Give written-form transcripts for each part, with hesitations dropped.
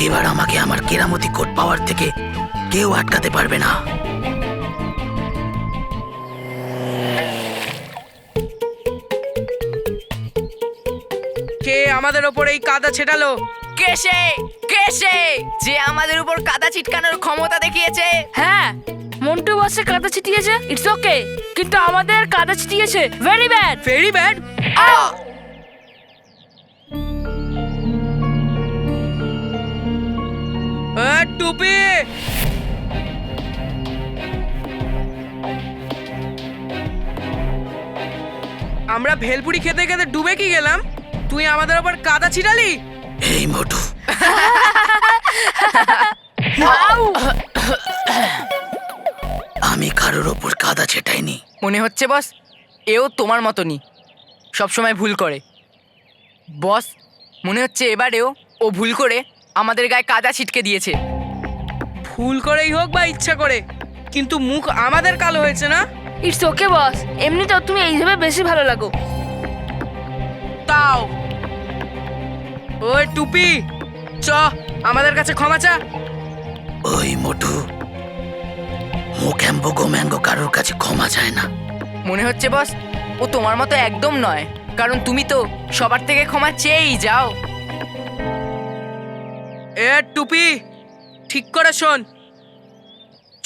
এবার আমাকে আমার কেরামতি কোট পাওয়ার থেকে কেউ আটকাতে পারবে না। কে আমাদের ওপর এই কাদা ছেটালো? কেসে কেসে যে আমাদের উপর কাদা ছিটকানোর ক্ষমতা দেখিয়েছে। হ্যাঁ, মন্টু বসে কাদা ছিটিয়েছে, ইটস ওকে, কিন্তু আমাদের কাদা ছিটিয়েছে ভেরি ব্যাড। Very bad. টুপি, আমরা ভেলপুরি খেতে খেতে ডুবে কি গেলাম, তুই আমাদের ওপর কাদা ছিটালি? এই মোটু, আমি কারোর ওপর কাদা ছেটাইনি। মনে হচ্ছে বস এও তোমার মতনই সবসময় ভুল করে। বস মনে হচ্ছে এবারেও ও ভুল করে আমাদের গায়ে কাদা ছিটকে দিয়েছে। ভুল করেই হোক বা ইচ্ছা করে, কিন্তু মুখ আমাদের কালো হয়েছে না? ইটস ওকে বস, এমনিতেও তুমি এইভাবে বেশি ভালো লাগো। তাও ওই টুপি, চ আমাদের কাছে ক্ষমা চা। ওই মোটু, মুখ্যাম্বো গোম্যাঙ্গো কারোর কাছে ক্ষমা চায় না। মনে হচ্ছে বস ও তোমার মতো একদম নয়, কারণ তুমি তো সবার থেকে ক্ষমা চেয়েই যাও। এ টুপি, ঠিক করে শোন,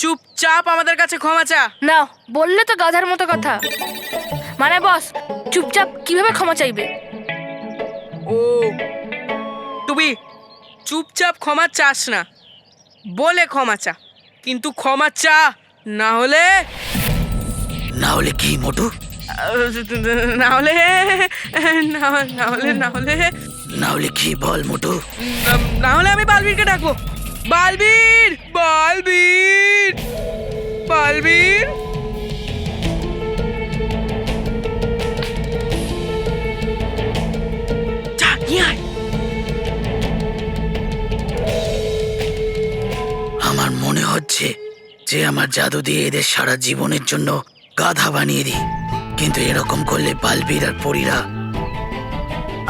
চুপচাপ আমাদের কাছে ক্ষমা চা। না বললে তো গাধার মতো কথা। মানে বস চুপচাপ কিভাবে ক্ষমা চাইবে? ও টুপি, চুপচাপ ক্ষমা চাস না, বলে ক্ষমা চা, কিন্তু ক্ষমা চা, না হলে না হলে কি মোটু? না হলে না হলে না হলে না হলে কি বল মোটু? না হলে আমি বালবীরকে ডাকবো। বালবীর, বালবীর, বালবীর। যা, নিয়ে আয়। আমার মনে হচ্ছে যে আমার জাদু দিয়ে এদের সারা জীবনের জন্য গাধা বানিয়ে দিই, কিন্তু এরকম করলে বালবীর আর পরীরা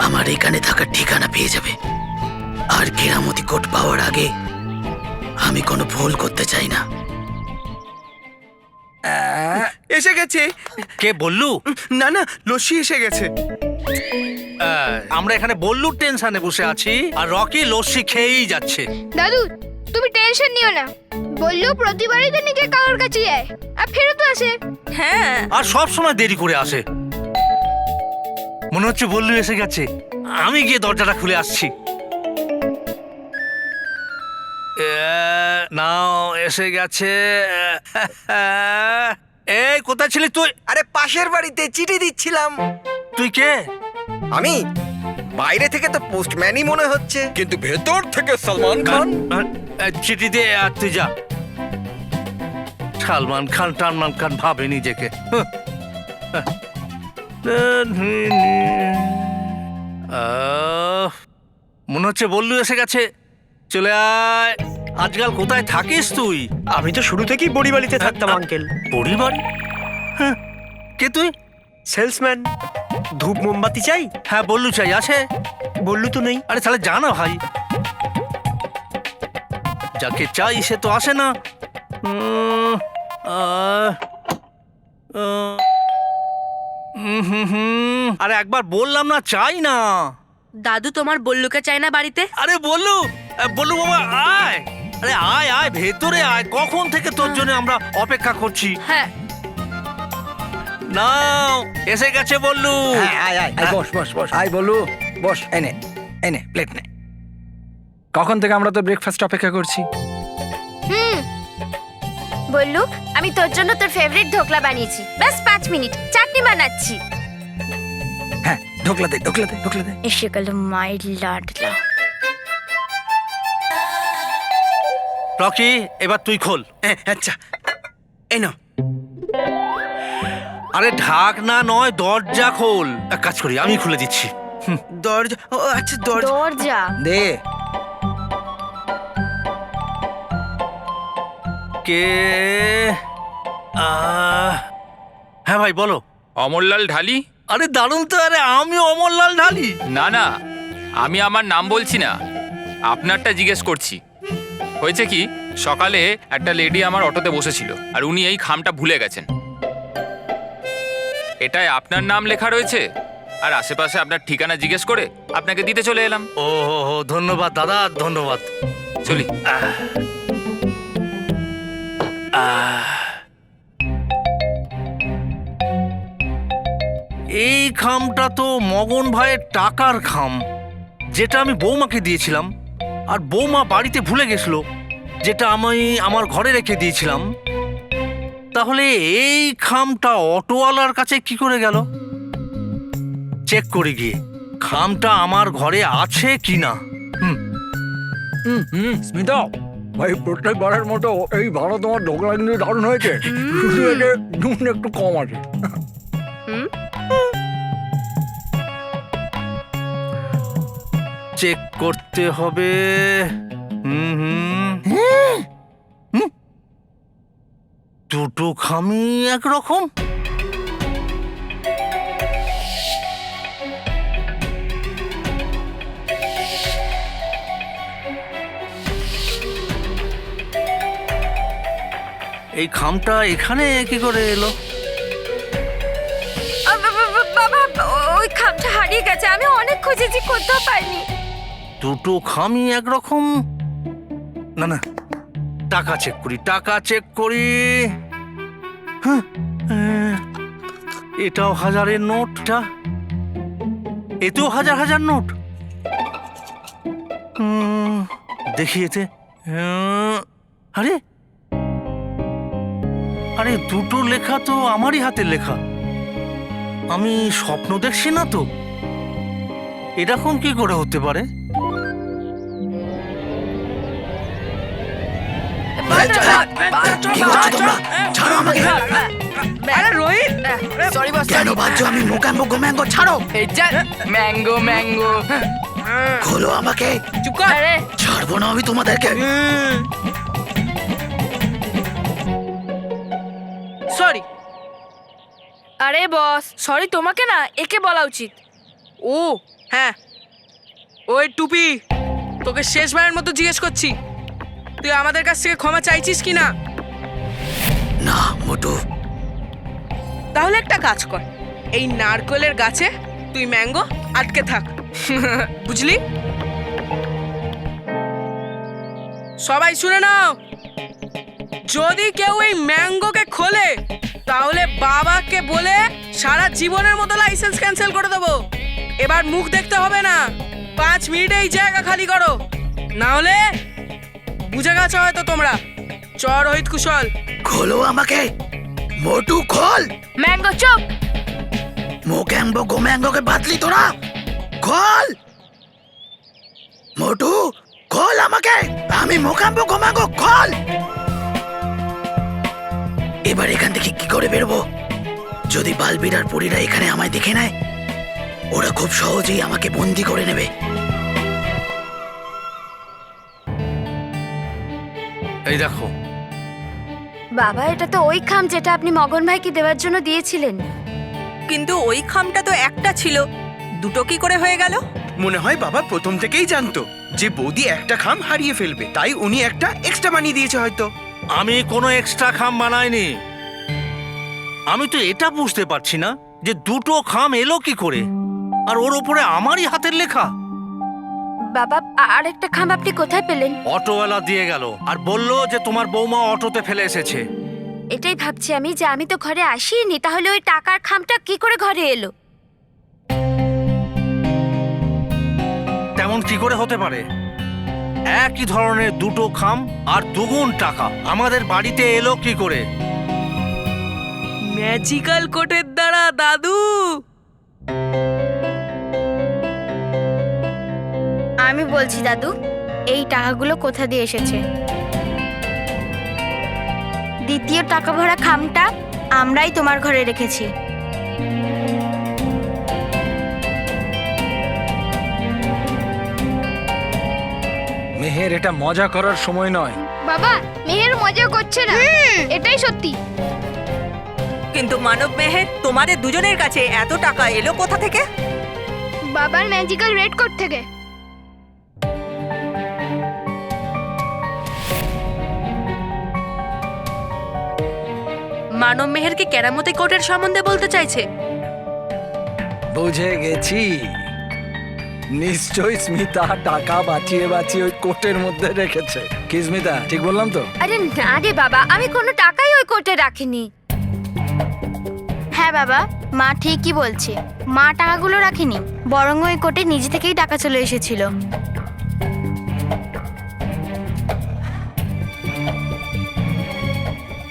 আমার এখানে থাকার ঠিকানা পেয়ে যাবে। আর কেরামতি কোট পাওয়ার আগে আমি কোনো ভুল করতে চাই না। এসে গেছে। কে বললু? না না, লস্যি এসে গেছে। আমরা এখানে বল্লুর টেনশনে বসে আছি আর রকি লস্যি খেয়েই যাচ্ছে। দাদু তুমি টেনশন নিও না, বললেও প্রতিবারই তো নিজে কারোর কাছে যায় আর ফেরত আসে। হ্যাঁ, আর সব সময় দেরি করে আসে। মনে হচ্ছে বল্লু এসে গেছে। আমি গিয়ে দরজাটা খুলে আসছি। নাও এসে গেছে। এই কোথায় ছিলি তুই? আরে পাশের বাড়িতে চিঠি দিচ্ছিলাম। তুই কে? আমি বাইরে থেকে তো পোস্টম্যানই মনে হচ্ছে, কিন্তু ভেতর থেকে সালমান খান। চিঠি দে আর তুই যা। সালমান খান টালমান খান ভাবে নিজেকে। মনে হচ্ছে বল্লু এসে গেছে। চলে আয়। আজকাল কোথায় থাকিস তুই? আমি তো শুরু থেকেই বড়িবাড়িতে থাকতাম আঙ্কেল। পরিবাড়ি? হ্যাঁ, কে তুই? সেলসম্যান। ধূপ মোমবাতি চাই? হ্যাঁ বল্লু চাই, আছে। বললু তো নেই। আরে তাহলে জানা ভাই, যাকে চাই সে তো আসে না। আরে একবার বললাম না চাই না। দাদু তোমার বল্লুকে চাই না বাড়িতে? আরে বল্লু, বল্লু বাবা আয়। আরে আয় আয়, ভেতরে আয়। কখন থেকে তোর জন্য আমরা অপেক্ষা করছি। হ্যাঁ নাও এসে গেছে বল্লু। আয় আয় আয়, বস বস বস, আয় বলু, বস। এনে এনে প্লেট নে। কখন থেকে আমরা তো ব্রেকফাস্ট অপেক্ষা করছি। বললু আমি তোর জন্য তোর ফেভারিট ঢোকলা বানিয়েছি, ব্যাস 5 মিনিট, চাটনি বানাচ্ছি। হ্যাঁ, ঢোকলা দে ঢোকলা দে ঢোকলা দে। এসে গেল মাই লাডলা। রকি এবার তুই খোল। আচ্ছা এই নাও। আরে ঢাকনা নয়, দরজা খোল। এক কাজ করি, আমি খুলে দিচ্ছি। দরজা, ও আচ্ছা দরজা। দরজা দে। কে? হ্যাঁ ভাই বলো। অমরলাল ঢালি? আরে দারুণ তো। আরে আমি অমরলাল ঢালি। না না, আমি আমার নাম বলছি না, আপনারটা জিজ্ঞেস করছি। হয়েছে কি, সকালে একটা লেডি আমার অটোতে বসেছিল আর উনি এই খামটা ভুলে গেছেন। এটায় আপনার নাম লেখা রয়েছে আর আশেপাশে আপনার ঠিকানা জিজ্ঞেস করে আপনাকে দিতে চলে এলাম। ও হো হো, ধন্যবাদ দাদা, ধন্যবাদ। চলি। এই খামটা তো মগন ভাইয়ের টাকার খাম, যেটা আমি বৌমাকে দিয়েছিলাম, আর বৌমা বাড়িতে ভুলে গেছিল, যেটা আমি আমার ঘরে রেখে দিয়েছিলাম। তাহলে এই খামটা অটোওয়ালার কাছে কি করে গেল? চেক করে গিয়ে খামটা আমার ঘরে আছে কিনা। স্মিতা ভাই, প্রত্যেকবারের মতো এই ভালো তোমার ঢোকলা কিন্তু দারুণ হয়েছে, শুধু এতে নুন একটু কম আছে। চেক করতে হবে। দুটো খামি একরকম। এই খামটা এখানে কি করে এলো? বাবা, ওই খামটা হারিয়ে গেছে, আমি অনেক খুঁজেছি, কোথাও পাইনি। দুটো খামি একরকম। না না, টাকা চেক করি, টাকা চেক করি। হ্যাঁ, এটাও 1000-এর নোটটা, এতেও 1000 নোট। দেখি এতে। আরে আরে, দুটো লেখা তো আমারই হাতের লেখা। আমি স্বপ্ন দেখছি না তো? এরকম কি করে হতে পারে? কি করছো তোমরা? ছাড়ো আমাকে। আরে রোহিত, সরি বস। কেন বাজছো? আমি মোকাম্বো গোম্যাঙ্গো, ছাড়ো। এই যা, ম্যাঙ্গো ম্যাঙ্গো। খোলো আমাকে। চুপ কর। আরে ছাড়বো না আমি তোমাদেরকে। সরি। আরে বস, সরি তোমাকে না, একে বলা উচিত। ও হ্যাঁ, ওই টুপি, তোকে শেষবারের মতো জিজ্ঞেস করছি, তুই আমাদের কাছ থেকে ক্ষমা চাইছিস কি না? না মোটু। তাহলে একটা কাজ কর, এই নারকেলের গাছে তুই ম্যাঙ্গো আটকে থাক, বুঝলি? সবাই শুনে নাও, যদি কেউ এই ম্যাঙ্গোকে খোলে তাহলে বাবাকে বলে সারা জীবনের মতো লাইসেন্স ক্যান্সেল করে দেবো। এবার মুখ দেখতে হবে না, 5 মিনিটেই জায়গা খালি করো, না হলে বুঝে গেছো হয়তো তোমরা। চল রোহিত কুশল। খোলো আমাকে মোটু, খোল। ম্যাঙ্গো চুপ। মোকাম্বো গোম্যাঙ্গোকে বাতলি তোরা, খোল। মোটু খোল আমাকে, আমি মোকাম্বো গোম্যাঙ্গো, খোল। এবার এখান থেকে কি করে বেরোবো? যদি বালবীর আর পরীরা এখানে আমায় দেখে নেয়, ওরা খুব সহজেই আমাকে বন্দি করে নেবে। এই দেখো। বাবা, এটা তো ওই খাম যেটা আপনি মগন ভাইকে দেওয়ার জন্য দিয়েছিলেন। কিন্তু ওই খামটা তো একটা ছিল, দুটো কি করে হয়ে গেল? মনে হয় বাবা প্রথম থেকেই জানতো যে বৌদি একটা খাম হারিয়ে ফেলবে, তাই উনি একটা এক্সট্রা বানিয়ে দিয়েছে হয়তো। আমি কোনো এক্সট্রা খাম বানাইনি। আমি তো এটা বুঝতে পারছি না যে দুটো খাম এলো কি করে, আর ওর উপরে আমারই হাতের লেখা। বাবা, আরেকটা খাম আপনি কোথায় পেলেন? অটোওয়ালা দিয়ে গেল আর বলল যে তোমার বৌমা অটোতে ফেলে এসেছে। এটাই ভাবছি আমি, যে আমি তো ঘরে আসিনি, তাহলে ওই টাকার খামটা কি করে ঘরে এলো? তেমন কি করে হতে পারে? একই ধরনের দুটো খাম আর দুগুণ টাকা আমাদের বাড়িতে এলো কি করে? ম্যাজিক্যাল কোটের দ্বারা দাদু। আমি বলছি দাদু, এই টাকাগুলো কোথা দিয়ে এসেছে। দ্বিতীয় টাকা ভরা খামটা আমরাই তোমার ঘরে রেখেছি। মেহের, এটা মজা করার সময় নয়। বাবা, মেহের মজা করছে না, এটাই সত্যি। কিন্তু মানব মেহের, তোমাদের দুজনের কাছে এত টাকা এলো কোথা থেকে? বাবার ম্যাজিক্যাল রেড কোট থেকে। মানব মেহেরকে কেরামতি কোটের সম্বন্ধে বলতে চাইছে। বুঝে গেছি, নিশ্চয়ই স্মিতা টাকা বাঁচিয়ে বাঁচিয়ে ওই কোটের মধ্যে রেখেছে। কি স্মিতা, ঠিক বললাম তো? আরে না রে বাবা, আমি কোনো টাকাই ওই কোটে রাখিনি। হ্যাঁ বাবা, মা ঠিকই বলছে, মা টাকাগুলো রাখেনি, বরং ওই কোটে নিজে থেকেই টাকা চলে এসেছিল।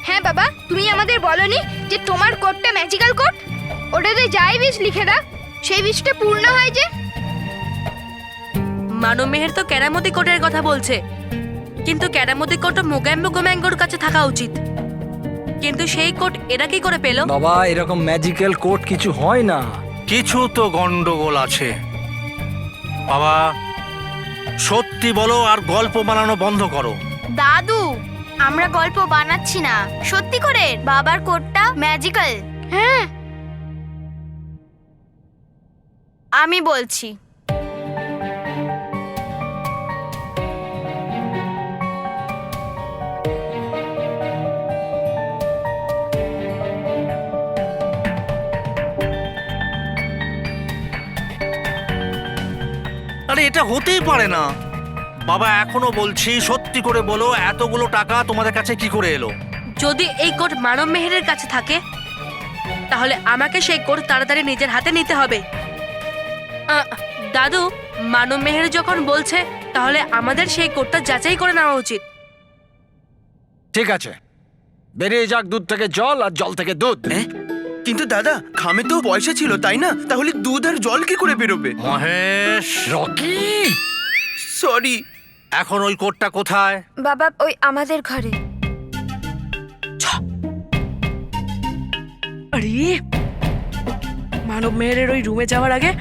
হ্যাঁ বাবা, তুমি আমাদের বলনি যে তোমার কোটটা ম্যাজিক্যাল কোট, ওটাতে যাই বিষ লিখে দাও সেই বিষটা পূর্ণ হয় যে। মানব মেহের তো কেরামতি কোটের কথা বলছে, কিন্তু কেরামতি কোট মোগাম্বো গোম্যাঙ্গোর কাছে থাকা উচিত, কিন্তু সেই কোট এরা কি করে পেল? বাবা, এরকম ম্যাজিক্যাল কোট কিছু হয় না। কিছু তো গন্ডগোল আছে। বাবা, সত্যি বলো আর গল্প বানানো বন্ধ করো। দাদু, আমরা গল্প বানাচ্ছি না, সত্যি করে বাবার কোটটা ম্যাজিক্যাল। হ্যাঁ, আমি বলছি। আরে এটা হতেই পারে না। বাবা, এখনো বলছি, সত্যি করে বলো, এতগুলো টাকা তোমাদের কাছে কি করে এলো? যদি এই কোট মানব মেহেরের কাছে থাকে, তাহলে আমাকে সেই কোট তাড়াতাড়ি নিজের হাতে নিতে হবে। দাদু, মানব মেহের যখন বলছে, তাহলে আমাদের সেই কোটটা যাচাই করে নেওয়া উচিত। ঠিক আছে, বেরিয়ে যাক দুধ থেকে জল আর জল থেকে দুধ। কিন্তু দাদা, খামে তো পয়সা ছিল, তাই না? তাহলে দুধ আর জল কি করে বেরোবে? Mahesh, Rocky, sorry. এখন ওই কোটটা কোথায়? বাবা, ওই আমাদের ঘরে। আরে, মানব মেহেরের ওই রুমে যাওয়ার আগে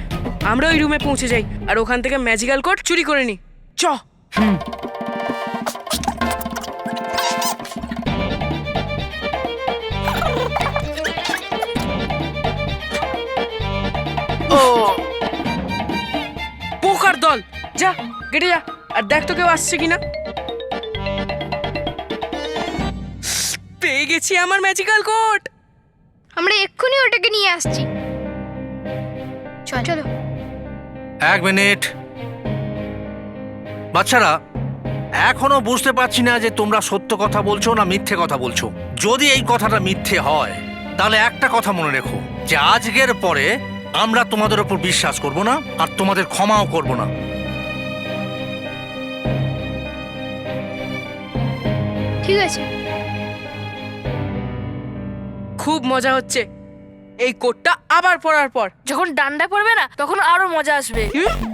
আমরা ওই রুমে পৌঁছে যাই আর ওখান থেকে ম্যাজিক্যাল কোট চুরি করে নি। চ। পোকার দল, যা গেটে যা আর দেখ তো কেউ আসছে কিনা। পেয়ে গেছি আমার ম্যাজিক্যাল কোট। আমরা এক্ষুনি ওটাকে নিয়ে আসছি। চলো। 1 মিনিট। বাচ্চারা, এখনো বুঝতে পারছি না যে তোমরা সত্য কথা বলছো না মিথ্যে কথা বলছো। যদি এই কথাটা মিথ্যে হয়, তাহলে একটা কথা মনে রেখো, যে আজকের পরে আমরা তোমাদের উপর বিশ্বাস করব না আর তোমাদের ক্ষমাও করব না। ঠিক আছে। খুব মজা হচ্ছে এই কোটটা আবার পরার পর। যখন ডান্ডা পড়বে না, তখন আরো মজা আসবে।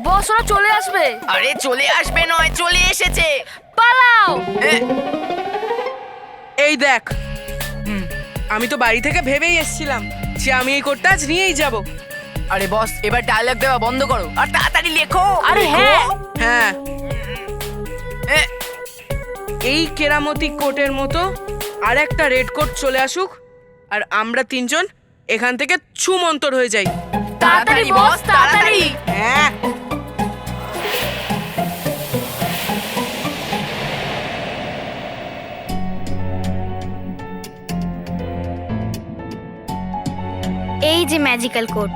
বস, ওরা চলে আসবে। আরে চলে আসবে নয়, চলে এসেছে। পালাও। এই দেখ, আমি তো বাড়ি থেকে ভেবেই এসেছিলাম যে আমি এই কোটটা আজ নিয়েই যাব। আরে বস, এবার ডায়লগ দেওয়া বন্ধ করো আর তাড়াতাড়ি লেখো। আরে হ্যাঁ, হ্যাঁ, এই কেরামতি কোটের মতো আর একটা রেড কোট চলে আসুক আর আমরা তিনজন এখান থেকে ছুমন্তর হয়ে যাই। তাড়াতাড়ি বস, তাড়াতাড়ি। হ্যাঁ। এই যে ম্যাজিক্যাল কোট,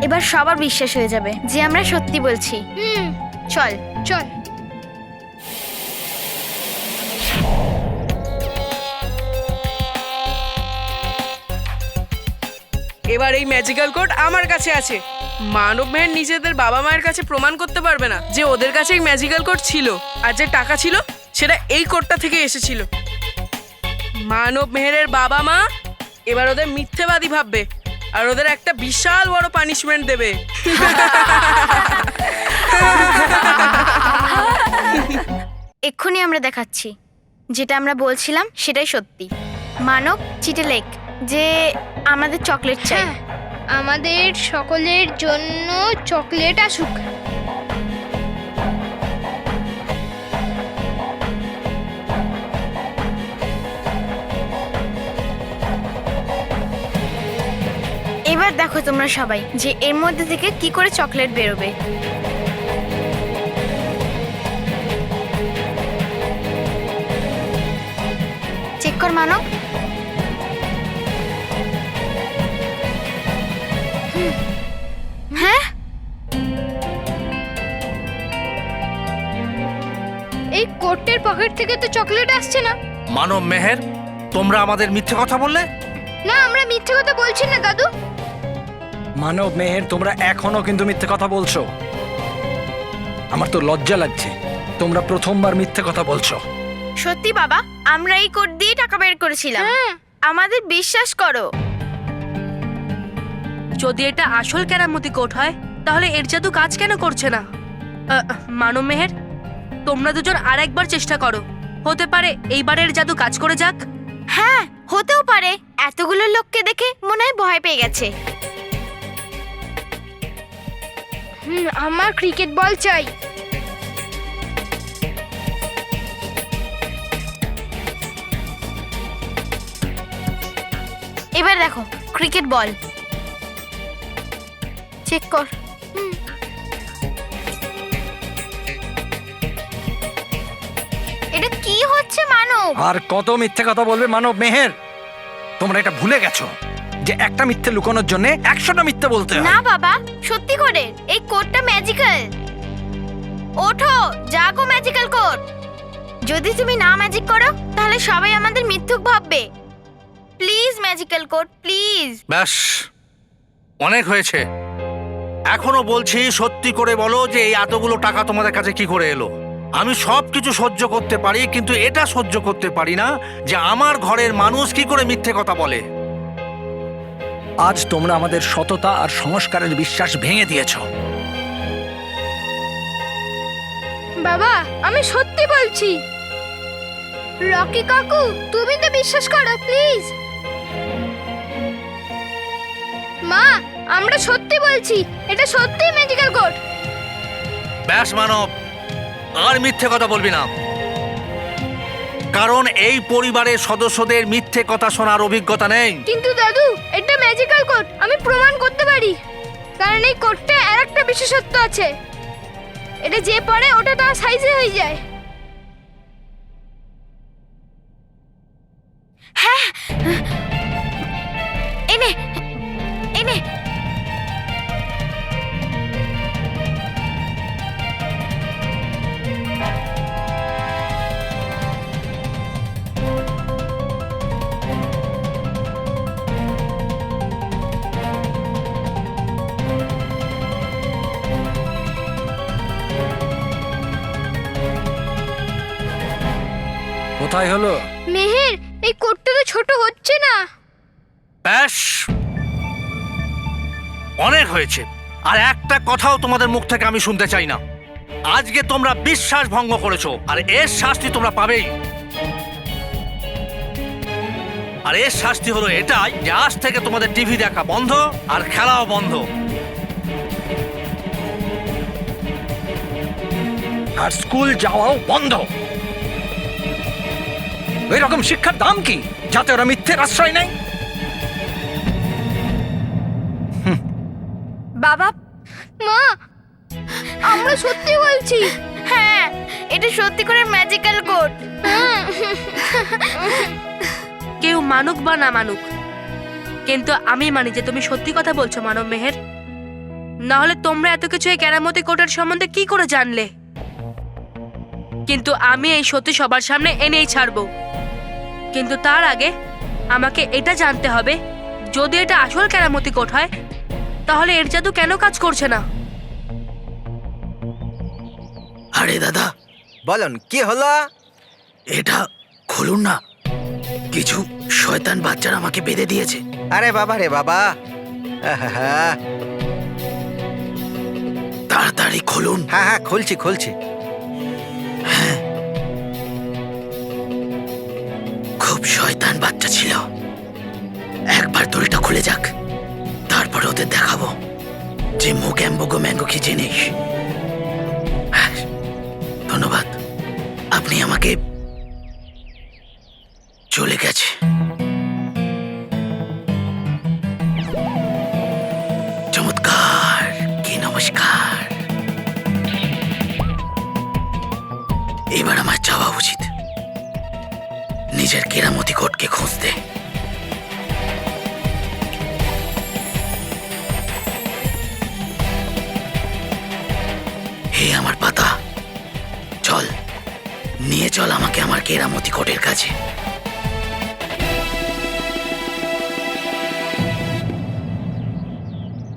এবার সবার বিশ্বাস হয়ে যাবে যে আমরা সত্যি বলছি। চল চল। এবার এই ম্যাজিক্যাল কোট আমার কাছে আছে। মানব মেহের নিজেদের বাবা মায়ের কাছে প্রমাণ করতে পারবে না যে ওদের কাছে এই ম্যাজিক্যাল কোট ছিল, আর যে টাকা ছিল সেটা এই কোটটা থেকে এসেছিল। মানব মেহেরের বাবা মা এবার ওদের মিথ্যেবাদী ভাববে আর ওদের একটা বিশাল বড় পানিশমেন্ট দেবে। এক্ষুনি আমরা দেখাচ্ছি যেটা আমরা বলছিলাম সেটাই সত্যি। মানব, চিঠি লেখ যে আমাদের চকলেট চাই, আমাদের সকলের জন্য চকলেট আসুক। এবার দেখো তোমরা সবাই যে এর মধ্যে থেকে কি করে চকলেট বেরোবে। চেক কর মানব। এই কোটের পকেট থেকে তো চকলেট আসছে না। মানব মেহের, তোমরা আমাদের মিথ্যে কথা বললে। না, আমরা মিথ্যে কথা বলছি না দাদু। মানব মেহের, তোমরা এখনো কিন্তু মিথ্যে কথা বলছো। আমার তো লজ্জা লাগছে, তোমরা প্রথমবার মিথ্যে কথা বলছো। সত্যি বাবা, আমরা এই কোট দিয়ে টাকা বের করেছিলাম, আমাদের বিশ্বাস করো। যদি এটা আসল কেরামতি কোট হয় তাহলে এর জাদু কাজ কেন করছে না? মানব মেহের, তোমরা দুজন আর একবার চেষ্টা করো, হতে পারে এইবারের জাদু কাজ করে যাক। হ্যাঁ, হতেও পারে। এতগুলো লোককে দেখে মনে হয় ভয় পেয়ে গেছে। আমার ক্রিকেট বল চাই। এবার দেখো ক্রিকেট বল, চেক কর। এটা কি হচ্ছে মানব? আর কত মিথ্যে কথা বলবে মানব মেহের? তোমরা এটা ভুলে গেছো যে একটা মিথ্যে লুকানোর জন্য 100টা মিথ্যে বলতে হয়। না বাবা, সত্যি করে এই কোডটা ম্যাজিক্যাল। ওঠো, জাগো ম্যাজিক্যাল কোড। যদি তুমি না ম্যাজিক করো তাহলে সবাই আমাদের মিথ্যুক ভাববে। Please magical code, please. ব্যাস, অনেক হয়েছে। এখনো বলছি, সত্যি করে বলো যে এই এতগুলো টাকা তোমাদের কাছে কি করে এলো। আমি সব কিছু সহ্য করতে পারি, কিন্তু এটা সহ্য করতে পারি না যে আমার ঘরের মানুষ কি করে মিথ্যে কথা বলে। আজ তোমরা আমাদের সততা আর সংস্কারের বিশ্বাস ভেঙে দিয়েছো। বাবা, আমি সত্যি বলছি। রকি কাকু, তুমি তো বিশ্বাস করো প্লিজ। মা, আমরা সত্যি বলছি, এটা সত্যি ম্যাজিক্যাল কোড। ব্যাস মানব, আর মিথ্যে কথা বলবি না, কারণ এই পরিবারের সদস্যদের মিথ্যে কথা শোনার অভিজ্ঞতা নেই। কিন্তু দাদু, এটা ম্যাজিক্যাল কোড, আমি প্রমাণ করতে পারি। কারণ এই কোডটা আরেকটা বিশেষত্ব আছে, এটা যে পড়ে ওটা তার সাইজে হয়ে যায়। হ্যাঁ, এনে এনে কোথায় হলো? মেহের, এই কোডটা তো ছোট হচ্ছে না। ব্যাস, অনেক হয়েছে। আর একটা কথাও তোমাদের মুখ থেকে আমি শুনতে চাই না। আজকে তোমরা বিশ্বাস ভঙ্গ করেছো, আর এর শাস্তি তোমরা পাবেই। আর এর শাস্তি হলো এটাই যে আজ থেকে তোমাদের টিভি দেখা বন্ধ আর খেলাও বন্ধ। আর স্কুল যাওয়াও বন্ধ। এরকম শিক্ষার দাম কি, যাতে ওরা মিথ্যের আশ্রয় নেয়? বাবা, মা, আমরা সত্যি বলছি। হ্যাঁ, এটা সত্যি করে ম্যাজিক্যাল কোড। কেউ মানুক বা না মানুক, কিন্তু আমি মানি যে তুমি সত্যি কথা বলছো মানব মেহের। না হলে তোমরা এত কিছু এই কেরামতি কোটের সম্বন্ধে কি করে জানলে? কিন্তু আমি এই সত্যি সবার সামনে এনেই ছাড়বো। কিন্তু তার আগে আমাকে এটা জানতে হবে, যদি এটা আসল কেরামতি কোট হয় তাহলে এর জাদু কেন কাজ করছে না? আরে দাদা, বলুন কি হলো? এটা খুলুন না, কিছু শয়তান বাচ্চারা আমাকে বেঁধে দিয়েছে। আরে বাবা রে বাবা, আহা, তাড়াতাড়ি খুলুন। হ্যাঁ হ্যাঁ, খুলছি খুলছি। খুব শয়তান বাচ্চা ছিল। একবার দড়িটা খুলে যাক, তারপরে ওদের দেখাবো যে মোগ্যাম্বো ম্যাঙ্গো কি জিনিস। হ্যাঁ, ধন্যবাদ, আপনি আমাকে। চলে গেছে। চমৎকার, কি নমস্কার। এবার আমার যাওয়া উচিত নিজের কেরামতি কোটকে খুঁজতে। হে আমার পাতা, চল নিয়ে চল আমাকে আমার কেরামতি কোটের কাছে।